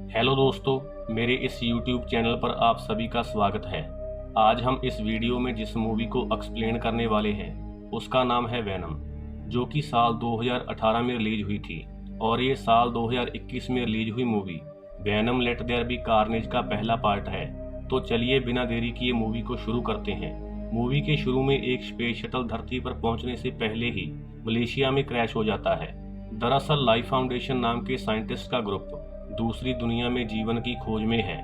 Hello दोस्तों, मेरे इस YouTube चैनल पर आप सभी का स्वागत है। आज हम इस वीडियो में जिस मूवी को एक्सप्लेन करने वाले हैं उसका नाम है वैनम, जो कि साल 2018 में रिलीज हुई थी और ये साल 2021 में रिलीज हुई movie Venom let there be carnage का पहला पार्ट है। तो चलिए बिना देरी किए मूवी को शुरू करते हैं। मूवी के शुरू में एक स्पेस शटल धरती पर पहुंचने से पहले ही मलेशिया में क्रैश हो जाता है। दरअसल लाइफ फाउंडेशन नाम के साइंटिस्ट का ग्रुप दूसरी दुनिया में जीवन की खोज में है,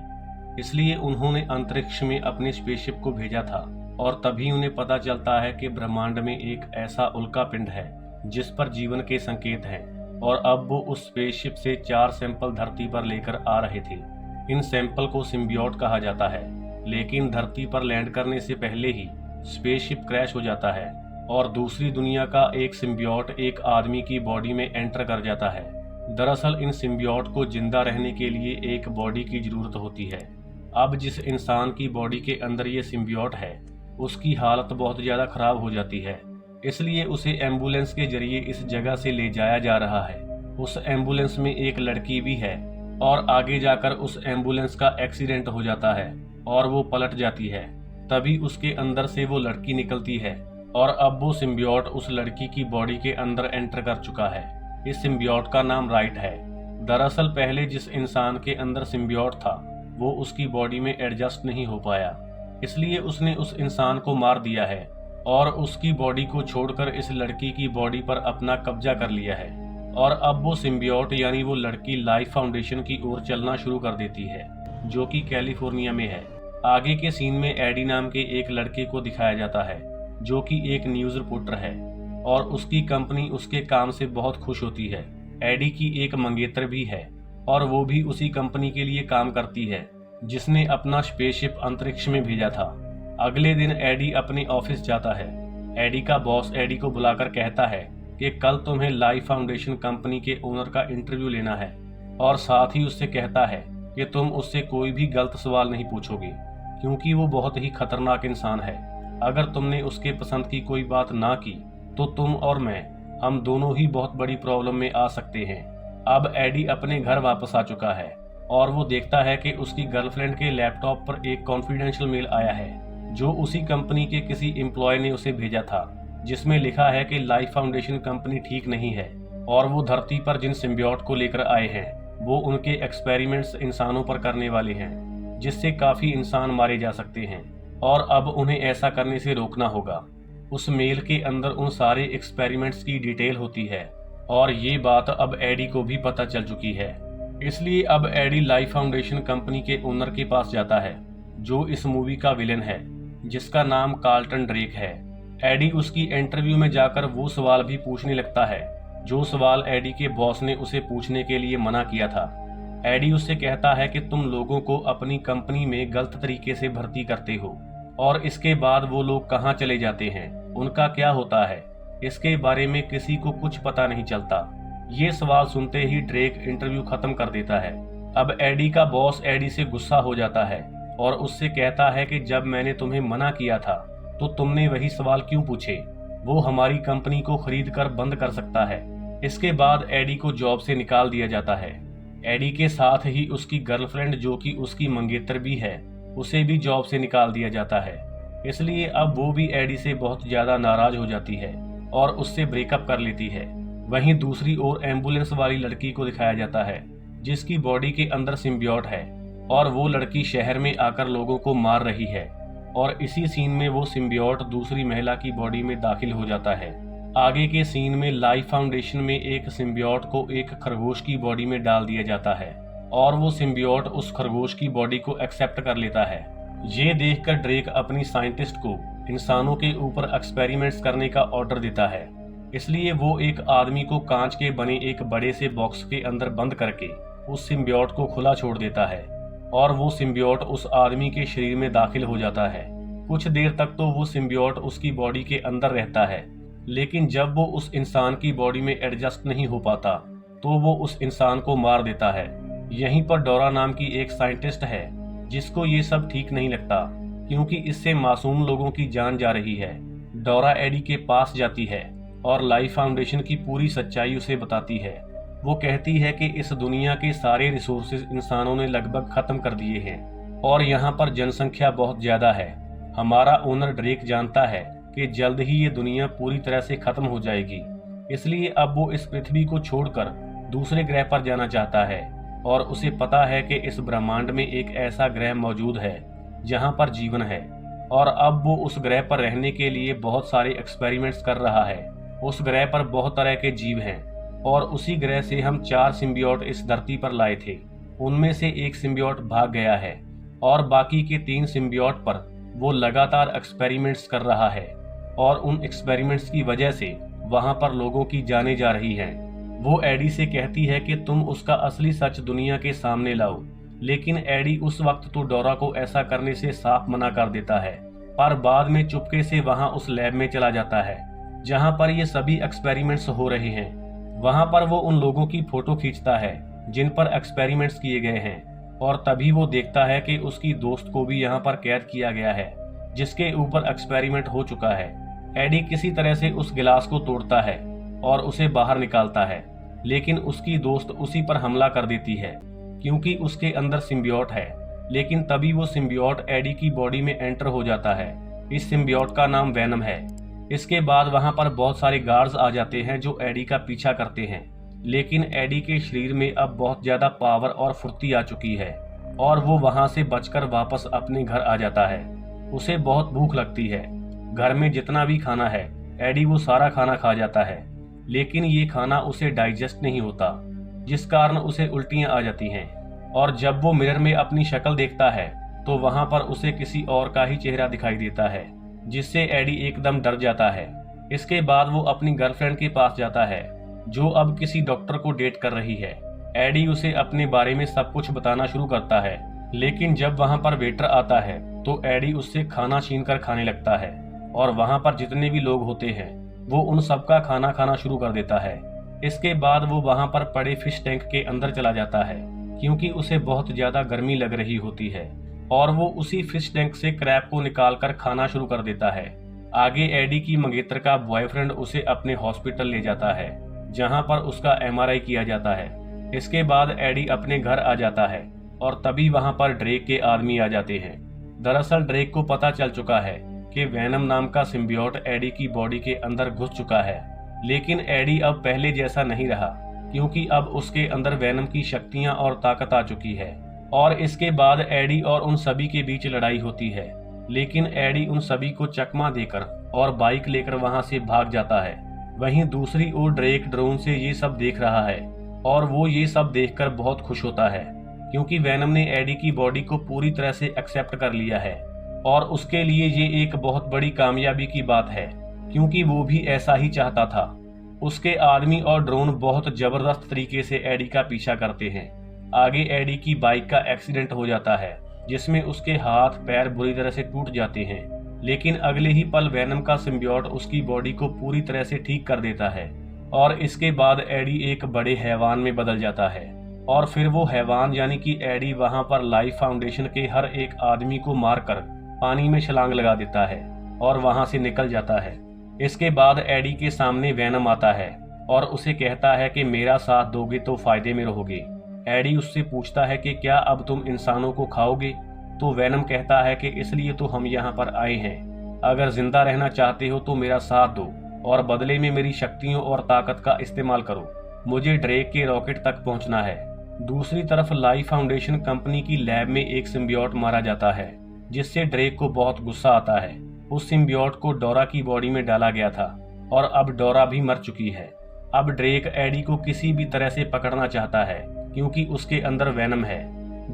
इसलिए उन्होंने अंतरिक्ष में अपने स्पेसशिप को भेजा था और तभी उन्हें पता चलता है कि ब्रह्मांड में एक ऐसा उल्का पिंड है जिस पर जीवन के संकेत हैं और अब वो उस स्पेसशिप से 4 सैंपल धरती पर लेकर आ रहे थे। इन सैंपल को सिम्बियोट कहा जाता है, लेकिन धरती पर लैंड करने से पहले ही स्पेसशिप क्रैश हो जाता है और दूसरी दुनिया का एक सिम्बियोट एक आदमी की बॉडी में एंटर कर जाता है। दरअसल इन सिम्बियोट को जिंदा रहने के लिए एक बॉडी की जरूरत होती है। अब जिस इंसान की बॉडी के अंदर ये सिम्बियोट है उसकी हालत बहुत ज़्यादा खराब हो जाती है, इसलिए उसे एम्बुलेंस के जरिए इस जगह से ले जाया जा रहा है। उस एम्बुलेंस में एक लड़की भी है और आगे जाकर उस एम्बुलेंस का एक्सीडेंट हो जाता है और वो पलट जाती है। तभी उसके अंदर से वो लड़की निकलती है और अब वो सिम्बियोट उस लड़की की बॉडी के अंदर एंटर कर चुका है। इस सिम्बियोट का नाम राइट है। दरअसल पहले जिस इंसान के अंदर सिम्बियोट था वो उसकी बॉडी में एडजस्ट नहीं हो पाया, इसलिए उसने उस इंसान को मार दिया है और उसकी बॉडी को छोड़कर इस लड़की की बॉडी पर अपना कब्जा कर लिया है। और अब वो सिम्बियोट यानी वो लड़की लाइफ फाउंडेशन की ओर चलना शुरू कर देती है, जो कि कैलिफोर्निया में है। आगे के सीन में एडी नाम के एक लड़के को दिखाया जाता है जो कि एक न्यूज रिपोर्टर है और उसकी कंपनी उसके काम से बहुत खुश होती है। एडी की एक मंगेतर भी है और वो भी उसी कंपनी के लिए काम करती है जिसने अपना स्पेसशिप अंतरिक्ष में भेजा था। अगले दिन एडी अपने ऑफिस जाता है। एडी का बॉस एडी को बुलाकर कहता है कि कल तुम्हें लाइफ फाउंडेशन कंपनी के ओनर का इंटरव्यू लेना है और साथ ही उससे कहता है कि तुम उससे कोई भी गलत सवाल नहीं पूछोगे क्योंकि वो बहुत ही खतरनाक इंसान है। अगर तुमने उसके पसंद की कोई बात ना की तो तुम और हम दोनों ही बहुत बड़ी प्रॉब्लम में आ सकते हैं। अब एडी अपने घर वापस आ चुका है और वो देखता है कि उसकी गर्लफ्रेंड के लैपटॉप पर एक कॉन्फिडेंशियल मेल आया है जो उसी कंपनी के किसी एम्प्लॉय ने उसे भेजा था, जिसमें लिखा है कि लाइफ फाउंडेशन कंपनी ठीक नहीं है और वो धरती पर जिन सिम्बियोट को लेकर आए हैं वो उनके एक्सपेरिमेंट्स इंसानों पर करने वाले हैं, जिससे काफी इंसान मारे जा सकते हैं और अब उन्हें ऐसा करने से रोकना होगा। उस मेल के अंदर उन सारे एक्सपेरिमेंट्स की डिटेल होती है और ये बात अब एडी को भी पता चल चुकी है, इसलिए अब एडी लाइफ फाउंडेशन कंपनी के ओनर के पास जाता है जो इस मूवी का विलेन है, जिसका नाम कार्लटन ड्रेक है। एडी उसकी इंटरव्यू में जाकर वो सवाल भी पूछने लगता है जो सवाल एडी के बॉस ने उसे पूछने के लिए मना किया था। एडी उससे कहता है कि तुम लोगों को अपनी कंपनी में गलत तरीके से भर्ती करते हो और इसके बाद वो लोग कहाँ चले जाते हैं, उनका क्या होता है, इसके बारे में किसी को कुछ पता नहीं चलता। ये सवाल सुनते ही ड्रेक इंटरव्यू खत्म कर देता है। अब एडी का बॉस एडी से गुस्सा हो जाता है और उससे कहता है कि जब मैंने तुम्हें मना किया था तो तुमने वही सवाल क्यों पूछे। वो हमारी कंपनी को खरीद कर बंद कर सकता है। इसके बाद एडी को जॉब से निकाल दिया जाता है। एडी के साथ ही उसकी गर्लफ्रेंड जो कि उसकी मंगेतर भी है उसे भी जॉब से निकाल दिया जाता है, इसलिए अब वो भी एडी से बहुत ज्यादा नाराज हो जाती है और उससे ब्रेकअप कर लेती है। वहीं दूसरी ओर एम्बुलेंस वाली लड़की को दिखाया जाता है जिसकी बॉडी के अंदर सिम्बियोट है और वो लड़की शहर में आकर लोगों को मार रही है और इसी सीन में वो सिम्बियोट दूसरी महिला की बॉडी में दाखिल हो जाता है। आगे के सीन में लाइफ फाउंडेशन में एक सिम्बियोट को एक खरगोश की बॉडी में डाल दिया जाता है और वो सिम्बियोट उस खरगोश की बॉडी को एक्सेप्ट कर लेता है। ये देखकर ड्रेक अपनी साइंटिस्ट को इंसानों के ऊपर एक्सपेरिमेंट्स करने का ऑर्डर देता है, इसलिए वो एक आदमी को कांच के बने एक बड़े से बॉक्स के अंदर बंद करके उस सिम्बियोट को खुला छोड़ देता है और वो सिम्बियोट उस आदमी के शरीर में दाखिल हो जाता है। कुछ देर तक तो वो सिम्बियोट उसकी बॉडी के अंदर रहता है, लेकिन जब वो उस इंसान की बॉडी में एडजस्ट नहीं हो पाता तो वो उस इंसान को मार देता है। यहीं पर डोरा नाम की एक साइंटिस्ट है जिसको ये सब ठीक नहीं लगता क्योंकि इससे मासूम लोगों की जान जा रही है। डोरा एडी के पास जाती है और लाइफ फाउंडेशन की पूरी सच्चाई उसे बताती है। वो कहती है कि इस दुनिया के सारे रिसोर्सेज इंसानों ने लगभग खत्म कर दिए हैं और यहाँ पर जनसंख्या बहुत ज्यादा है। हमारा ओनर ड्रेक जानता है कि जल्द ही ये दुनिया पूरी तरह से खत्म हो जाएगी, इसलिए अब वो इस पृथ्वी को छोड़कर दूसरे ग्रह पर जाना चाहता है और उसे पता है कि इस ब्रह्मांड में एक ऐसा ग्रह मौजूद है जहाँ पर जीवन है और अब वो उस ग्रह पर रहने के लिए बहुत सारे एक्सपेरिमेंट्स कर रहा है। उस ग्रह पर बहुत तरह के जीव हैं और उसी ग्रह से हम 4 सिम्बियोट इस धरती पर लाए थे। उनमें से एक सिम्बियोट भाग गया है और बाकी के 3 सिम्बियोट पर वो लगातार एक्सपेरिमेंट्स कर रहा है और उन एक्सपेरिमेंट्स की वजह से वहां पर लोगों की जानें जा रही हैं। वो एडी से कहती है कि तुम उसका असली सच दुनिया के सामने लाओ, लेकिन एडी उस वक्त तो डोरा को ऐसा करने से साफ मना कर देता है, पर बाद में चुपके से वहां उस लैब में चला जाता है जहां पर ये सभी एक्सपेरिमेंट्स हो रहे हैं। वहां पर वो उन लोगों की फोटो खींचता है जिन पर एक्सपेरिमेंट्स किए गए हैं और तभी वो देखता है कि उसकी दोस्त को भी यहाँ पर कैद किया गया है जिसके ऊपर एक्सपेरिमेंट हो चुका है। एडी किसी तरह से उस गिलास को तोड़ता है और उसे बाहर निकालता है, लेकिन उसकी दोस्त उसी पर हमला कर देती है क्योंकि उसके अंदर सिम्बियोट है। लेकिन तभी वो सिम्बियोट एडी की बॉडी में एंटर हो जाता है। इस सिम्बियोट का नाम वेनम है। इसके बाद वहां पर बहुत सारे गार्ड्स आ जाते हैं जो एडी का पीछा करते हैं, लेकिन एडी के शरीर में अब बहुत ज्यादा पावर और फुर्ती आ चुकी है और वो वहां से बचकर वापस अपने घर आ जाता है। उसे बहुत भूख लगती है। घर में जितना भी खाना है एडी वो सारा खाना खा जाता है, लेकिन ये खाना उसे डाइजेस्ट नहीं होता, जिस कारण उसे उल्टियां आ जाती हैं। और जब वो मिरर में अपनी शक्ल देखता है तो वहां पर उसे किसी और का ही चेहरा दिखाई देता है, जिससे एडी एकदम डर जाता है। इसके बाद वो अपनी गर्लफ्रेंड के पास जाता है जो अब किसी डॉक्टर को डेट कर रही है। एडी उसे अपने बारे में सब कुछ बताना शुरू करता है, लेकिन जब वहां पर वेटर आता है तो एडी उससे खाना छीनकर खाने लगता है और वहां पर जितने भी लोग होते हैं वो उन सबका खाना खाना शुरू कर देता है। इसके बाद वो वहां पर पड़े फिश टैंक के अंदर चला जाता है क्योंकि उसे बहुत ज्यादा गर्मी लग रही होती है और वो उसी फिश टैंक से क्रैब को निकालकर खाना शुरू कर देता है। आगे एडी की मंगेतर का बॉयफ्रेंड उसे अपने हॉस्पिटल ले जाता है जहां पर उसका MRI किया जाता है। इसके बाद एडी अपने घर आ जाता है और तभी वहां पर ड्रेक के आदमी आ जाते हैं। दरअसल ड्रेक को पता चल चुका है कि वेनम नाम का सिम्बियोट एडी की बॉडी के अंदर घुस चुका है, लेकिन एडी अब पहले जैसा नहीं रहा क्योंकि अब उसके अंदर वेनम की शक्तियां और ताकत आ चुकी है। और इसके बाद एडी और उन सभी के बीच लड़ाई होती है, लेकिन एडी उन सभी को चकमा देकर और बाइक लेकर वहां से भाग जाता है। वहीं दूसरी ओर ड्रेक ड्रोन से ये सब देख रहा है और वो ये सब देखकर बहुत खुश होता है क्योंकि वेनम ने एडी की बॉडी को पूरी तरह से एक्सेप्ट कर लिया है और उसके लिए ये एक बहुत बड़ी कामयाबी की बात है क्योंकि वो भी ऐसा ही चाहता था। उसके आदमी और ड्रोन बहुत जबरदस्त तरीके से एडी का पीछा करते हैं। आगे एडी की बाइक का एक्सीडेंट हो जाता है जिसमें उसके हाथ पैर बुरी तरह से टूट जाते हैं, लेकिन अगले ही पल वेनम का सिम्बियोट उसकी बॉडी को पूरी तरह से ठीक कर देता है और इसके बाद एडी एक बड़े हैवान में बदल जाता है। और फिर वो हैवान यानी कि एडी वहां पर लाइफ फाउंडेशन के हर एक आदमी को मारकर पानी में छलांग लगा देता है और वहां से निकल जाता है। इसके बाद एडी के सामने वेनम आता है और उसे कहता है कि मेरा साथ दोगे तो फायदे में रहोगे। एडी उससे पूछता है कि क्या अब तुम इंसानों को खाओगे, तो वेनम कहता है कि इसलिए तो हम यहाँ पर आए हैं, अगर जिंदा रहना चाहते हो तो मेरा साथ दो और बदले में मेरी शक्तियों और ताकत का इस्तेमाल करो। मुझे ड्रेक के रॉकेट तक पहुंचना है। दूसरी तरफ लाइफ फाउंडेशन कंपनी की लैब में एक सिम्बियोट मारा जाता है जिससे ड्रेक को बहुत गुस्सा आता है। उस सिम्बियोट को डोरा की बॉडी में डाला गया था और अब डोरा भी मर चुकी है। अब ड्रेक एडी को किसी भी तरह से पकड़ना चाहता है क्योंकि उसके अंदर वेनम है।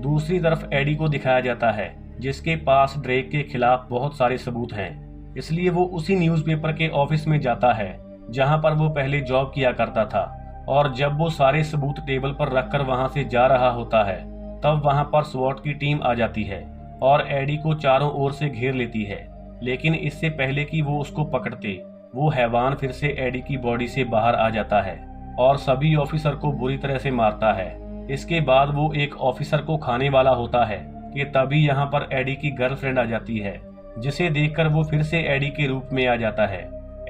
दूसरी तरफ एडी को दिखाया जाता है जिसके पास ड्रेक के खिलाफ बहुत सारे सबूत हैं, इसलिए वो उसी न्यूज़पेपर के ऑफिस में जाता है जहां पर वो पहले जॉब किया करता था। और जब वो सारे सबूत टेबल पर रखकर वहां से जा रहा होता है तब वहां पर स्वॉट की टीम आ जाती है और एडी को चारों ओर से घेर लेती है, लेकिन इससे पहले कि वो उसको पकड़ते वो हैवान फिर से एडी की बॉडी से बाहर आ जाता है और सभी ऑफिसर को बुरी तरह से मारता है। इसके बाद वो एक ऑफिसर को खाने वाला होता है कि तभी यहाँ पर एडी की गर्लफ्रेंड आ जाती है, जिसे देखकर वो फिर से एडी के रूप में आ जाता है।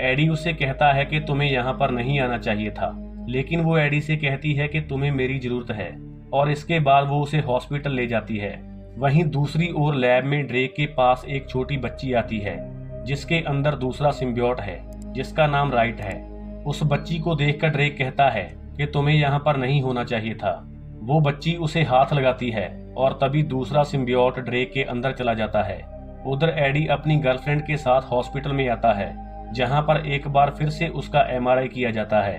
एडी उससे कहता है कि तुम्हें यहाँ पर नहीं आना चाहिए था लेकिन वो एडी से कहती है कि तुम्हें मेरी जरूरत है, और इसके बाद वो उसे हॉस्पिटल ले जाती है। वहीं दूसरी ओर लैब में ड्रेक के पास एक छोटी बच्ची आती है जिसके अंदर दूसरा सिम्बियोट है जिसका नाम राइट है। उस बच्ची को देखकर ड्रेक कहता है कि तुम्हें यहाँ पर नहीं होना चाहिए था। वो बच्ची उसे हाथ लगाती है और तभी दूसरा सिम्बियोट ड्रेक के अंदर चला जाता है। उधर एडी अपनी गर्लफ्रेंड के साथ हॉस्पिटल में आता है जहाँ पर एक बार फिर से उसका एमआरआई किया जाता है।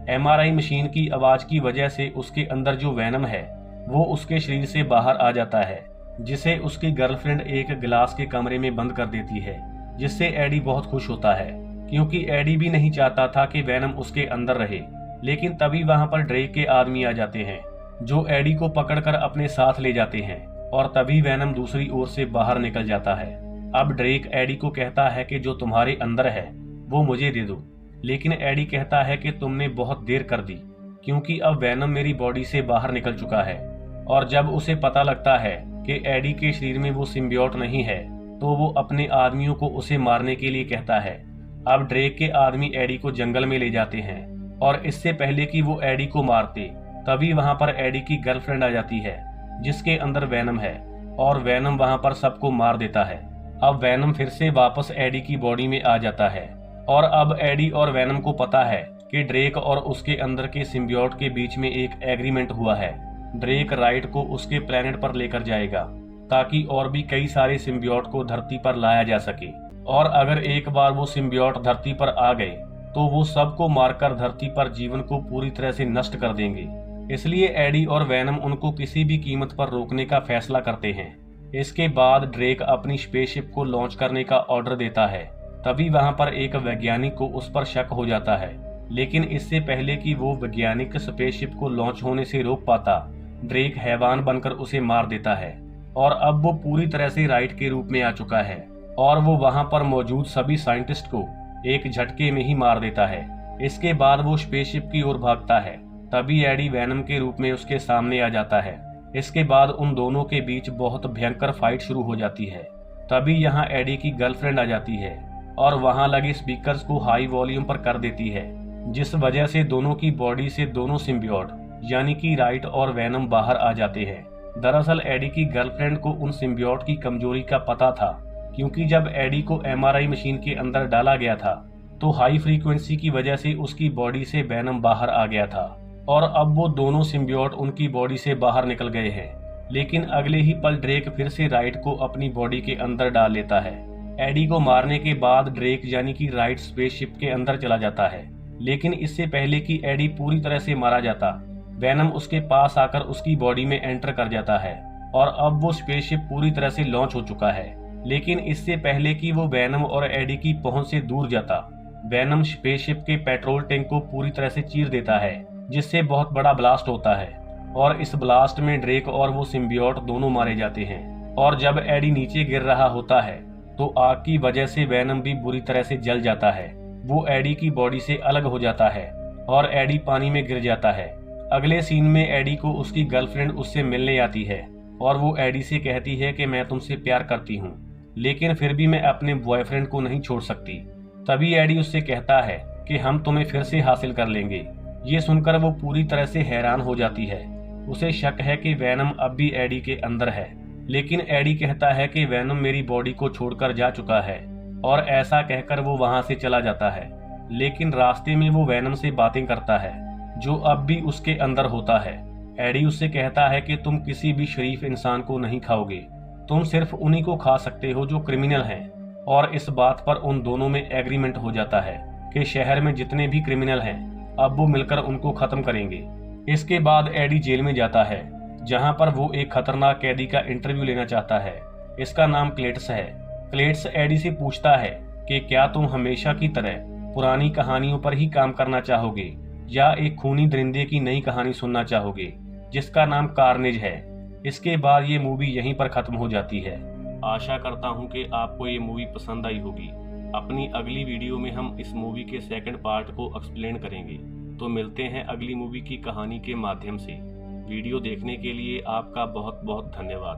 एमआरआई मशीन की आवाज की वजह से उसके अंदर जो वैनम है वो उसके शरीर से बाहर आ जाता है, जिसे उसकी गर्लफ्रेंड एक गिलास के कमरे में बंद कर देती है, जिससे एडी बहुत खुश होता है क्योंकि एडी भी नहीं चाहता था कि वैनम उसके अंदर रहे। लेकिन तभी वहां पर ड्रेक के आदमी आ जाते हैं जो एडी को पकड़कर अपने साथ ले जाते हैं और तभी वैनम दूसरी ओर से बाहर निकल जाता है। अब ड्रेक एडी को कहता है कि जो तुम्हारे अंदर है वो मुझे दे दो, लेकिन एडी कहता है कि तुमने बहुत देर कर दी क्योंकि अब वैनम मेरी बॉडी से बाहर निकल चुका है। और जब उसे पता लगता है कि एडी के शरीर में वो सिम्बियोट नहीं है तो वो अपने आदमियों को उसे मारने के लिए कहता है। अब ड्रेक के आदमी एडी को जंगल में ले जाते हैं और इससे पहले कि वो एडी को मारते तभी वहां पर एडी की गर्लफ्रेंड आ जाती है जिसके अंदर वैनम है, और वैनम वहां पर सबको मार देता है। अब वैनम फिर से वापस एडी की बॉडी में आ जाता है और अब एडी और वैनम को पता है कि ड्रेक और उसके अंदर के सिम्बियोट के बीच में एक एग्रीमेंट हुआ है। ड्रेक राइट को उसके प्लेनेट पर लेकर जाएगा ताकि और भी कई सारे सिम्बियोट को धरती पर लाया जा सके, और अगर एक बार वो सिम्बियोट धरती पर आ गए तो वो सबको मारकर धरती पर जीवन को पूरी तरह से नष्ट कर देंगे। इसलिए एडी और वैनम उनको किसी भी कीमत पर रोकने का फैसला करते हैं। इसके बाद ड्रेक अपनी स्पेसशिप को लॉन्च करने का ऑर्डर देता है। तभी वहां पर एक वैज्ञानिक को उस पर शक हो जाता है, लेकिन इससे पहले कि वो वैज्ञानिक स्पेसशिप को लॉन्च होने से रोक पाता, ड्रेक हैवान बनकर उसे मार देता है। और अब वो पूरी तरह से राइट के रूप में आ चुका है और वो वहां पर मौजूद सभी साइंटिस्ट को एक झटके में ही मार देता है। इसके बाद वो स्पेसशिप की ओर भागता है। तभी एडी वैनम के रूप में उसके सामने आ जाता है। इसके बाद उन दोनों के बीच बहुत भयंकर फाइट शुरू हो जाती है। तभी यहाँ एडी की गर्लफ्रेंड आ जाती है और वहां लगे स्पीकर्स को हाई वॉल्यूम पर कर देती है, जिस वजह से दोनों की बॉडी से दोनों सिम्बियोट यानी कि राइट और वैनम बाहर आ जाते हैं। दरअसल एडी की गर्लफ्रेंड को उन सिम्बियोट की कमजोरी का पता था क्योंकि जब एडी को एमआरआई मशीन के अंदर डाला गया था तो हाई फ्रीक्वेंसी की वजह से उसकी बॉडी से वैनम बाहर आ गया था और अब वो दोनों सिम्बियोट उनकी बॉडी से बाहर निकल गए हैं। लेकिन अगले ही पल ड्रेक फिर से राइट को अपनी बॉडी के अंदर डाल लेता है। एडी को मारने के बाद ड्रेक यानी कि राइट स्पेसशिप के अंदर चला जाता है, लेकिन इससे पहले कि एडी पूरी तरह से मारा जाता, वैनम उसके पास आकर उसकी बॉडी में एंटर कर जाता है और अब वो स्पेसशिप पूरी तरह से लॉन्च हो चुका है। लेकिन इससे पहले कि वो वैनम और एडी की पहुंच से दूर जाता, वैनम स्पेसशिप के पेट्रोल टैंक को पूरी तरह से चीर देता है, जिससे बहुत बड़ा ब्लास्ट होता है और इस ब्लास्ट में ड्रेक और वो सिम्बियोट दोनों मारे जाते हैं। और जब एडी नीचे गिर रहा होता है तो आग की वजह से वैनम भी बुरी तरह से जल जाता है। वो एडी की बॉडी से अलग हो जाता है और एडी पानी में गिर जाता है। अगले सीन में एडी को उसकी गर्लफ्रेंड उससे मिलने आती है और वो एडी से कहती है कि मैं तुमसे प्यार करती हूँ, लेकिन फिर भी मैं अपने बॉयफ्रेंड को नहीं छोड़ सकती। तभी एडी उससे कहता है कि हम तुम्हें फिर से हासिल कर लेंगे। ये सुनकर वो पूरी तरह से हैरान हो जाती है। उसे शक है कि वैनम अब भी एडी के अंदर है, लेकिन एडी कहता है कि वैनम मेरी बॉडी को छोड़कर जा चुका है और ऐसा कहकर वो वहां से चला जाता है। लेकिन रास्ते में वो वैनम से बातें करता है जो अब भी उसके अंदर होता है। एडी उससे कहता है कि तुम किसी भी शरीफ इंसान को नहीं खाओगे, तुम सिर्फ उन्हीं को खा सकते हो जो क्रिमिनल हैं। और इस बात पर उन दोनों में एग्रीमेंट हो जाता है कि शहर में जितने भी क्रिमिनल हैं अब वो मिलकर उनको खत्म करेंगे। इसके बाद एडी जेल में जाता है जहां पर वो एक खतरनाक कैदी का इंटरव्यू लेना चाहता है। इसका नाम क्लेट्स है। क्लेट्स एडी से पूछता है कि क्या तुम हमेशा की तरह पुरानी कहानियों पर ही काम करना चाहोगे या एक खूनी दरिंदे की नई कहानी सुनना चाहोगे जिसका नाम कार्नेज है। इसके बाद ये मूवी यहीं पर खत्म हो जाती है। आशा करता हूँ कि आपको ये मूवी पसंद आई होगी। अपनी अगली वीडियो में हम इस मूवी के सेकंड पार्ट को एक्सप्लेन करेंगे। तो मिलते हैं अगली मूवी की कहानी के माध्यम से। वीडियो देखने के लिए आपका बहुत बहुत धन्यवाद।